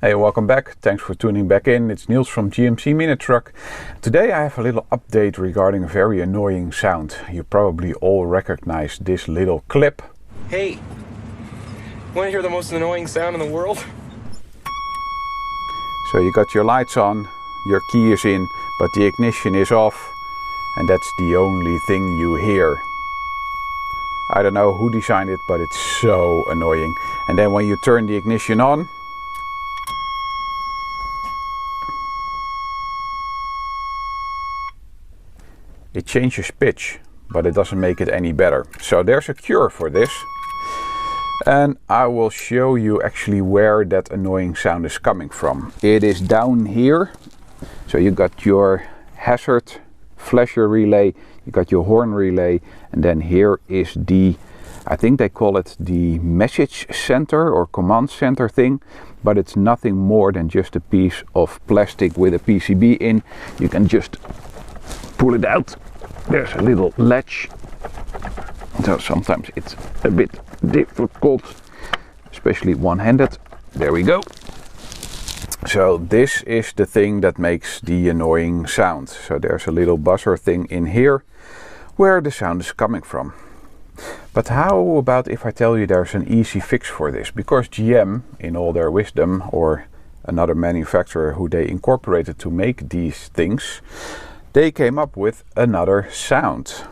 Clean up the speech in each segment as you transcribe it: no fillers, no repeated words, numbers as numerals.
Hey, welcome back. Thanks for tuning back in. It's Niels from GMC Mini Truck. Today I have a little update regarding a very annoying sound. You probably all recognize this little clip. Hey, want to hear the most annoying sound in the world? So you got your lights on, your key is in, but the ignition is off, and that's the only thing you hear. I don't know who designed it, but it's so annoying. And then when you turn the ignition on, it changes pitch, but it doesn't make it any better. So there's a cure for this. And I will show you actually where that annoying sound is coming from. It is down here. So you got your hazard flasher relay, you got your horn relay, and then here is the, I think they call it the message center or command center thing, but it's nothing more than just a piece of plastic with a PCB in. You can just pull it out. There's a little latch, so sometimes it's a bit difficult, especially one-handed. There we go. So this is the thing that makes the annoying sound. So there's a little buzzer thing in here where the sound is coming from. But how about if I tell you there's an easy fix for this? Because GM, in all their wisdom, or another manufacturer who they incorporated to make these things, they came up with another sound,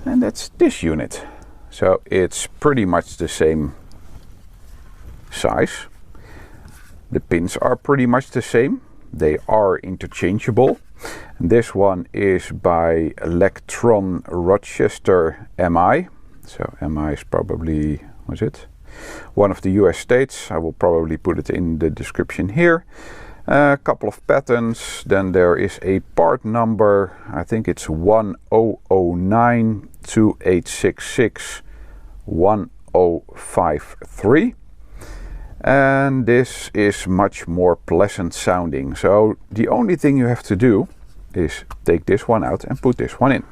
and that's this unit. So it's pretty much the same size. The pins are pretty much the same. They are interchangeable. And this one is by Electron Rochester MI. So MI is probably, what is it? One of the US states. I will probably put it in the description here. A couple of patents, then there is a part number, I think it's 1009-2866-1053, and this is much more pleasant sounding. So the only thing you have to do is take this one out and put this one in.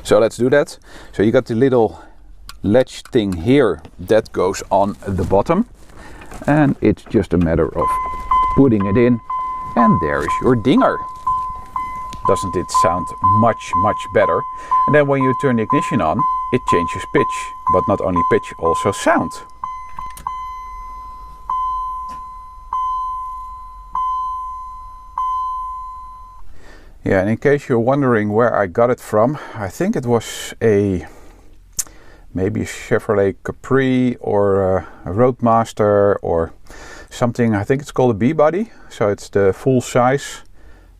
So let's do that. So you got the little latch thing here that goes on the bottom, and it's just a matter of putting it in, and there is your dinger. Doesn't it sound much better? And then when you turn the ignition on, it changes pitch, but not only pitch, also sound. Yeah, and in case you're wondering where I got it from, I think it was maybe a Chevrolet Capri or a Roadmaster or something. I think it's called a B-body, so it's the full size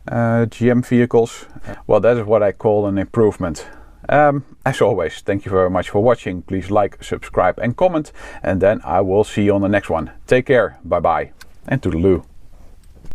GM vehicles. Well, that is what I call an improvement. As always, thank you very much for watching. Please like, subscribe and comment, and then I will see you on the next one. Take care, bye bye, and toodaloo.